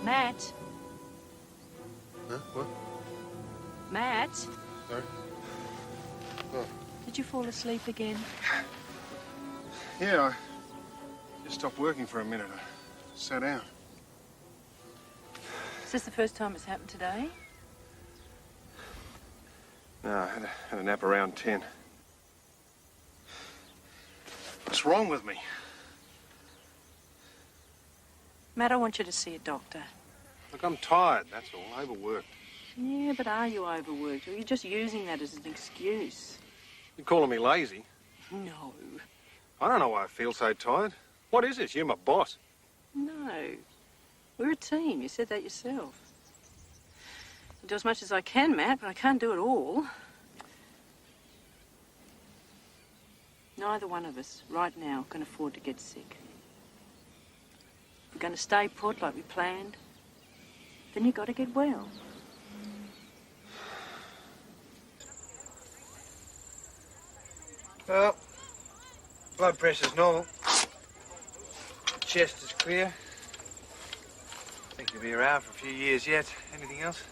Matt? Huh? What? Matt? Sorry? Oh. Did you fall asleep again? Yeah, I just stopped working for a minute. I sat down. Is this the first time it's happened today? No, I had a nap around 10. What's wrong with me? Matt, I want you to see a doctor. Look, I'm tired, that's all. Overworked. Yeah, but are you overworked? Or are you just using that as an excuse? You calling me lazy? No. I don't know why I feel so tired. What is this? You're my boss. No. We're a team. You said that yourself. I do as much as I can, Matt, but I can't do it all. Neither one of us, right now, can afford to get sick. If we're going to stay put like we planned, then you've got to get well. Well, blood pressure's normal. Chest is clear. I think you'll be around for a few years yet. Anything else?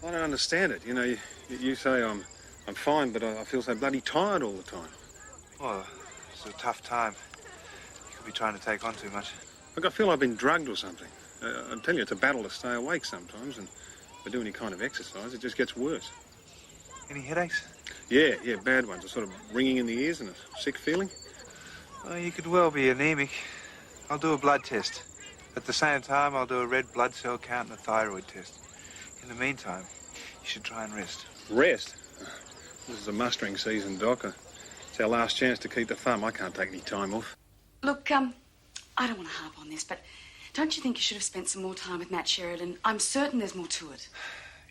I don't understand it. You know, you say I'm fine, but I feel so bloody tired all the time. Well, it's a tough time. You could be trying to take on too much. Look, I feel I've been drugged or something. I tell you, it's a battle to stay awake sometimes, and if I do any kind of exercise, it just gets worse. Any headaches? Yeah, bad ones. A sort of ringing in the ears and a sick feeling. Well, you could well be anemic. I'll do a blood test. At the same time, I'll do a red blood cell count and a thyroid test. In the meantime, you should try and rest. Rest? This is a mustering season, Doc. It's our last chance to keep the thumb. I can't take any time off. Look, I don't want to harp on this, but don't you think you should have spent some more time with Matt Sheridan? I'm certain there's more to it.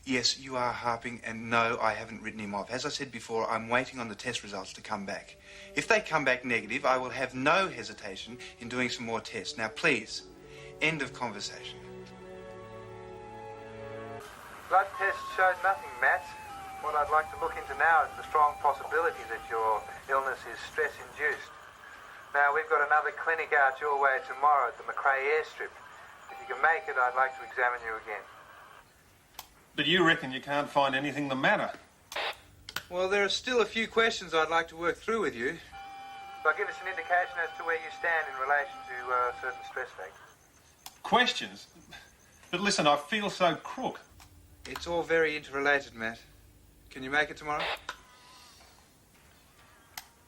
Yes, you are harping, and no, I haven't written him off. As I said before, I'm waiting on the test results to come back. If they come back negative, I will have no hesitation in doing some more tests. Now, please, end of conversation. Blood test showed nothing, Matt. What I'd like to look into now is the strong possibility that your illness is stress-induced. Now, we've got another clinic out your way tomorrow at the McRae airstrip. If you can make it, I'd like to examine you again. But you reckon you can't find anything the matter? Well, there are still a few questions I'd like to work through with you. They'll give us an indication as to where you stand in relation to certain stress factors. Questions? But listen, I feel so crook. It's all very interrelated, Matt. Can you make it tomorrow?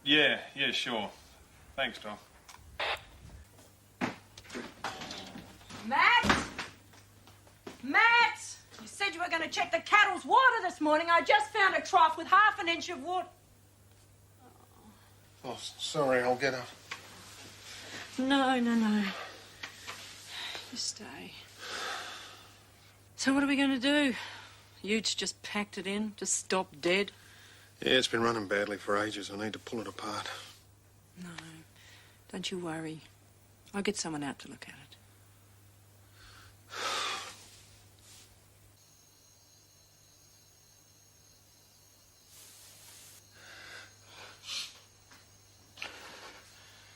Yeah, sure. Thanks, Doc. Matt! Matt! You said you were going to check the cattle's water this morning. I just found a trough with half an inch of water. Oh, sorry, I'll get up. No. You stay. So what are we going to do? Utes just packed it in, just stopped dead? Yeah, it's been running badly for ages. I need to pull it apart. No, don't you worry. I'll get someone out to look at it.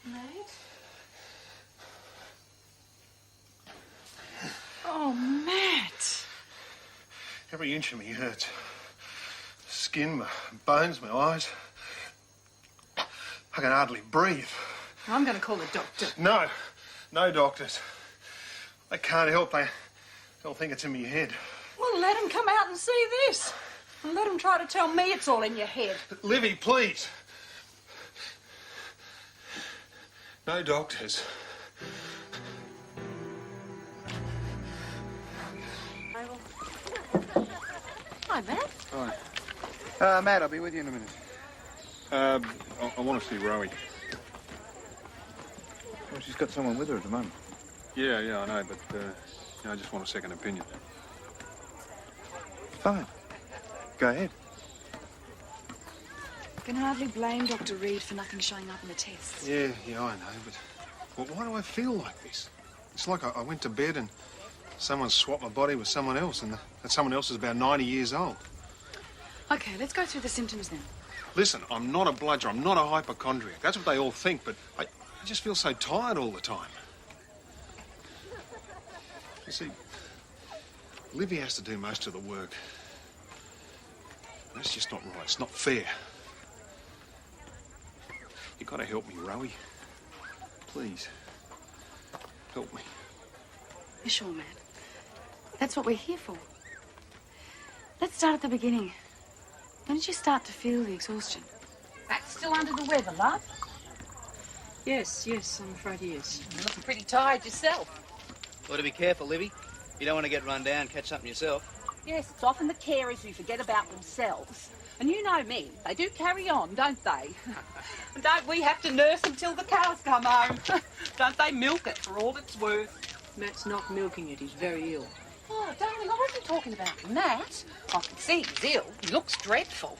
Matt? Oh, Matt! Every inch of me hurts. Skin, my bones, my eyes. I can hardly breathe. I'm going to call a doctor. No doctors. They can't help. They'll think it's in my head. Well, let him come out and see this. And let him try to tell me it's all in your head. Livy, please. No doctors. Hi, Matt. Hi. Matt, I'll be with you in a minute. I want to see Rowie. Well, she's got someone with her at the moment. Yeah, I know, but I just want a second opinion. Fine. Go ahead. You can hardly blame Dr. Reed for nothing showing up in the tests. Yeah, I know, but why do I feel like this? It's like I went to bed and someone swapped my body with someone else, and that someone else is about 90 years old. Okay, let's go through the symptoms then. Listen, I'm not a bludger. I'm not a hypochondriac. That's what they all think, but I just feel so tired all the time. You see, Livy has to do most of the work. That's just not right. It's not fair. You gotta help me, Rowie. Please. Help me. You sure, Matt? That's what we're here for. Let's start at the beginning. When did you start to feel the exhaustion? Matt's still under the weather, love. Yes, I'm afraid he is. You're looking pretty tired yourself. Got to be careful, Livy. You don't want to get run down, catch something yourself. Yes, it's often the carers who forget about themselves. And you know me, they do carry on, don't they? And don't we have to nurse them till the cows come home? Don't they milk it for all it's worth? Matt's not milking it. He's very ill. Oh, darling, I wasn't talking about Matt. I can see he's ill. He looks dreadful.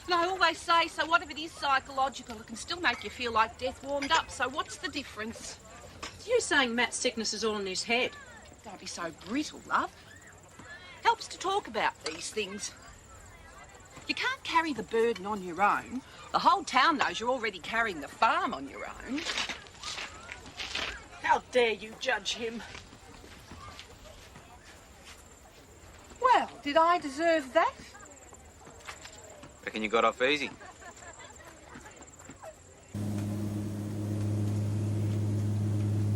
And I always say, so what if it is psychological, it can still make you feel like death warmed up. So what's the difference? You're saying Matt's sickness is all in his head? Don't be so brittle, love. Helps to talk about these things. You can't carry the burden on your own. The whole town knows you're already carrying the farm on your own. How dare you judge him? Well, did I deserve that? Reckon you got off easy?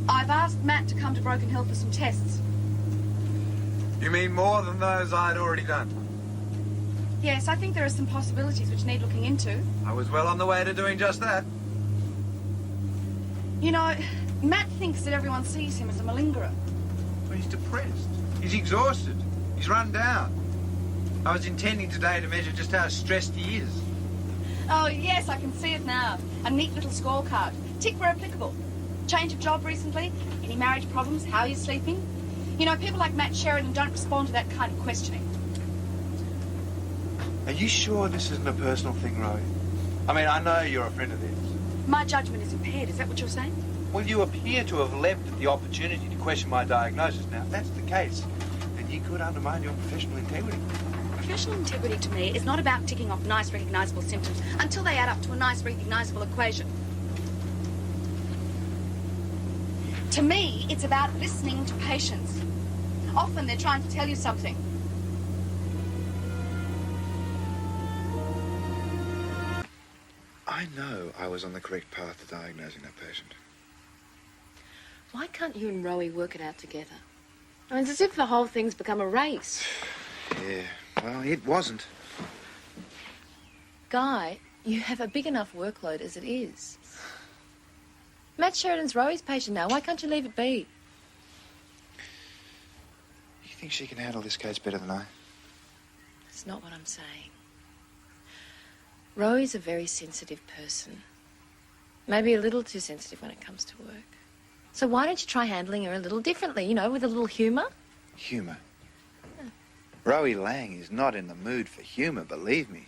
I've asked Matt to come to Broken Hill for some tests. You mean more than those I'd already done? Yes, I think there are some possibilities which need looking into. I was well on the way to doing just that. You know, Matt thinks that everyone sees him as a malingerer. But he's depressed. He's exhausted. He's run down. I was intending today to measure just how stressed he is. Oh, yes, I can see it now. A neat little scorecard. Tick where applicable. Change of job recently? Any marriage problems? How are you sleeping? You know, people like Matt Sheridan don't respond to that kind of questioning. Are you sure this isn't a personal thing, Rowie? I mean, I know you're a friend of theirs. My judgment is impaired, is that what you're saying? Well, you appear to have leapt at the opportunity to question my diagnosis. Now, if that's the case, then you could undermine your professional integrity. Professional integrity to me is not about ticking off nice, recognisable symptoms until they add up to a nice, recognisable equation. To me, it's about listening to patients. Often they're trying to tell you something. I know I was on the correct path to diagnosing that patient. Why can't you and Rowie work it out together? I mean, it's as if the whole thing's become a race. Yeah, well, it wasn't. Guy, you have a big enough workload as it is. Matt Sheridan's Rowie's patient now. Why can't you leave it be? You think she can handle this case better than I? That's not what I'm saying. Rowie's a very sensitive person. Maybe a little too sensitive when it comes to work. So why don't you try handling her a little differently, you know, with a little humour? Humour? Yeah. Rowie Lang is not in the mood for humour, believe me.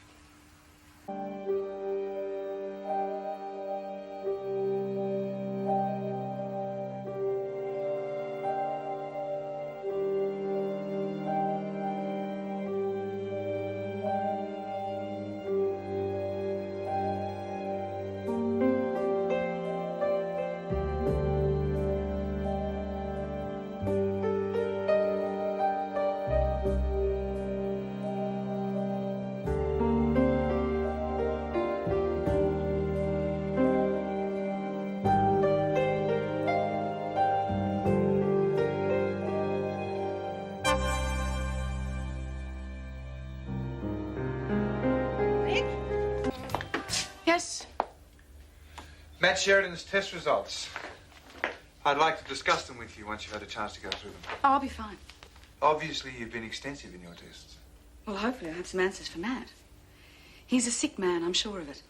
Yes? Matt Sheridan's test results. I'd like to discuss them with you once you've had a chance to go through them. Oh, I'll be fine. Obviously, you've been extensive in your tests. Well, hopefully I'll have some answers for Matt. He's a sick man, I'm sure of it.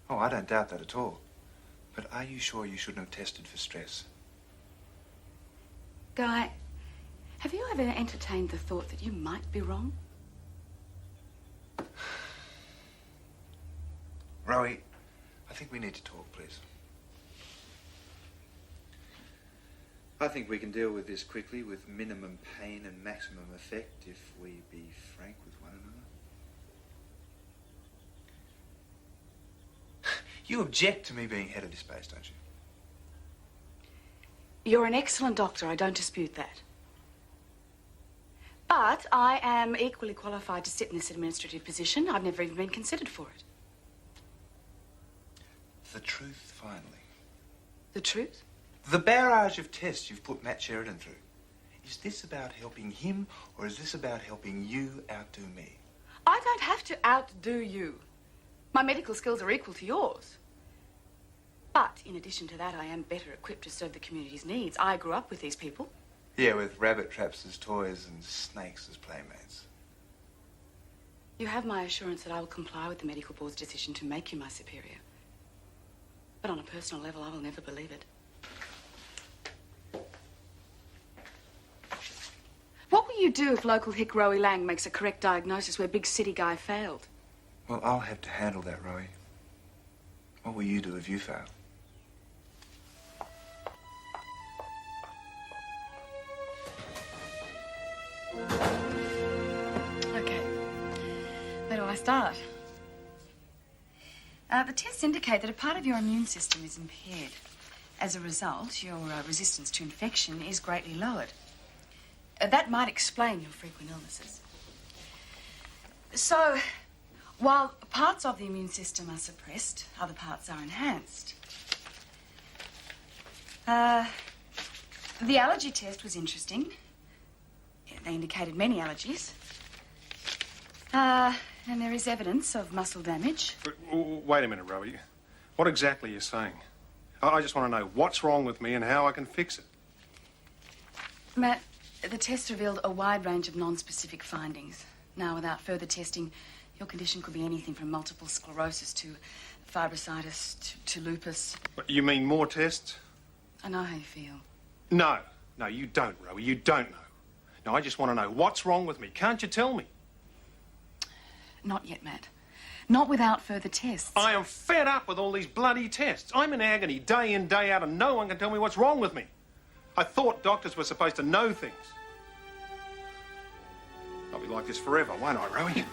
Oh, I don't doubt that at all. But are you sure you shouldn't have tested for stress? Guy, have you ever entertained the thought that you might be wrong? Rowie, I think we need to talk, please. I think we can deal with this quickly with minimum pain and maximum effect if we be frank with one another. You object to me being head of this base, don't you? You're an excellent doctor, I don't dispute that. But I am equally qualified to sit in this administrative position. I've never even been considered for it. The truth, finally. The truth? The barrage of tests you've put Matt Sheridan through. Is this about helping him, or is this about helping you outdo me? I don't have to outdo you. My medical skills are equal to yours. But in addition to that, I am better equipped to serve the community's needs. I grew up with these people. Yeah, with rabbit traps as toys and snakes as playmates. You have my assurance that I will comply with the medical board's decision to make you my superior. But on a personal level, I will never believe it. What will you do if local hick Rowie Lang makes a correct diagnosis where big city guy failed? Well, I'll have to handle that, Rowie. What will you do if you fail? Okay. Where do I start? The tests indicate that a part of your immune system is impaired. As a result, your resistance to infection is greatly lowered. That might explain your frequent illnesses. So, while parts of the immune system are suppressed, other parts are enhanced. The allergy test was interesting. They indicated many allergies. And there is evidence of muscle damage. But, wait a minute, Rowie. What exactly are you saying? I just want to know what's wrong with me and how I can fix it. Matt, the test revealed a wide range of non-specific findings. Now, without further testing, your condition could be anything from multiple sclerosis to fibrositis to lupus. But you mean more tests? I know how you feel. No, you don't, Rowie. You don't know. No, I just want to know what's wrong with me. Can't you tell me? Not yet, Matt. Not without further tests. I am fed up with all these bloody tests. I'm in agony day in, day out, and no one can tell me what's wrong with me. I thought doctors were supposed to know things. I'll be like this forever, won't I, Rowie?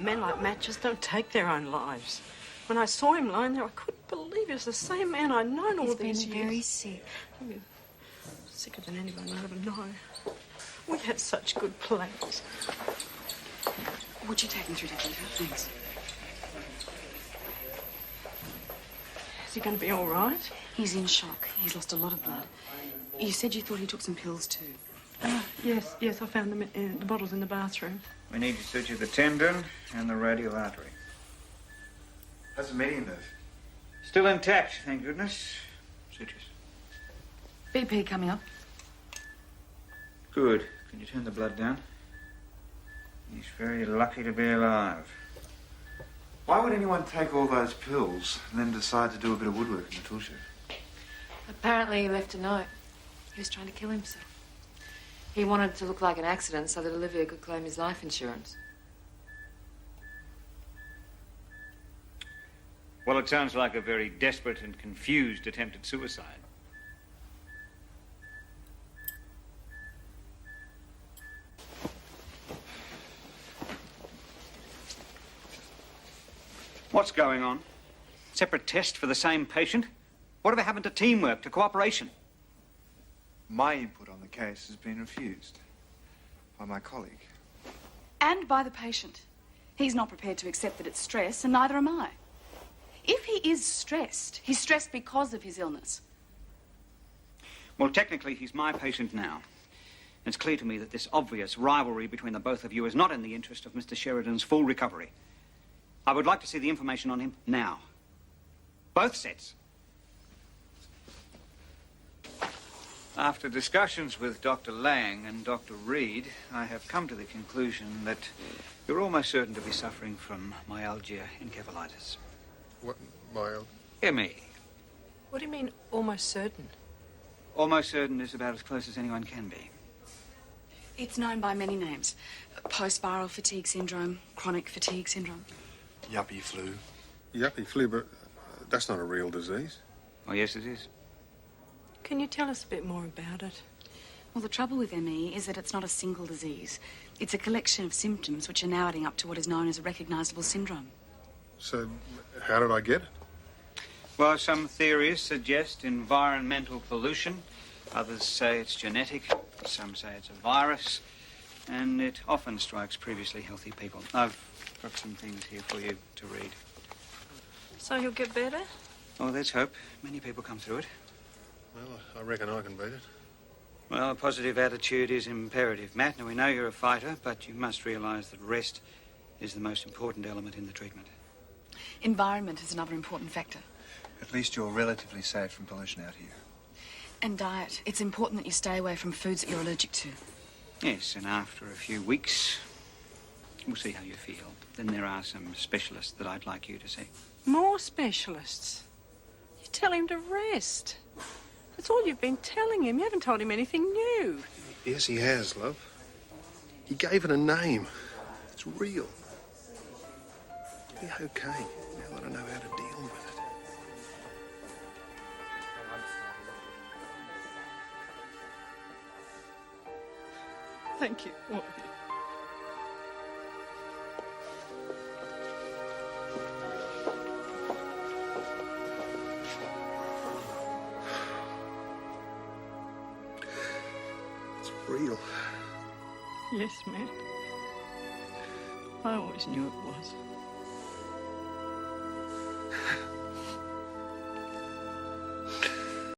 Men like Matt just don't take their own lives. When I saw him lying there, I couldn't believe it was the same man I'd known all these years. He's been very sick. Sicker than anyone I'd ever known. We had such good plans. Would you take him through to Peter? Thanks. Is he going to be all right? He's in shock. He's lost a lot of blood. You said you thought he took some pills too. Yes, I found them in the bottles in the bathroom. We need to suture the tendon and the radial artery. How's the median nerve? Still intact, thank goodness. Sutures. BP coming up. Good. Can you turn the blood down? He's very lucky to be alive. Why would anyone take all those pills and then decide to do a bit of woodwork in the tool shed? Apparently he left a note. He was trying to kill himself. He wanted it to look like an accident so that Olivia could claim his life insurance. Well, it sounds like a very desperate and confused attempt at suicide. What's going on? Separate test for the same patient? Whatever happened to teamwork, to cooperation? My input on the case has been refused by my colleague. And by the patient. He's not prepared to accept that it's stress, and neither am I. If he is stressed, he's stressed because of his illness. Well, technically, he's my patient now. It's clear to me that this obvious rivalry between the both of you is not in the interest of Mr. Sheridan's full recovery. I would like to see the information on him now. Both sets. After discussions with Dr. Lang and Dr. Reed, I have come to the conclusion that you're almost certain to be suffering from myalgia encephalitis. What, myalgia? ME. What do you mean, almost certain? Almost certain is about as close as anyone can be. It's known by many names. Post-viral fatigue syndrome, chronic fatigue syndrome. Yuppie flu. Yuppie flu, but that's not a real disease. Oh, yes, it is. Can you tell us a bit more about it? Well, the trouble with ME is that it's not a single disease. It's a collection of symptoms which are now adding up to what is known as a recognisable syndrome. So, how did I get it? Well, some theories suggest environmental pollution. Others say it's genetic. Some say it's a virus. And it often strikes previously healthy people. I've got some things here for you to read. So you'll get better? Oh, let's hope. Many people come through it. Well, I reckon I can beat it. Well, a positive attitude is imperative, Matt. Now, we know you're a fighter, but you must realise that rest is the most important element in the treatment. Environment is another important factor. At least you're relatively safe from pollution out here. And diet. It's important that you stay away from foods that you're allergic to. Yes, and after a few weeks, we'll see how you feel. Then there are some specialists that I'd like you to see. More specialists? You tell him to rest. That's all you've been telling him. You haven't told him anything new. Yes, he has, love. He gave it a name. It's real. It'll be okay, now that I know how to deal with it. Thank you, all of you. It's real. Yes, Matt. I always knew it was.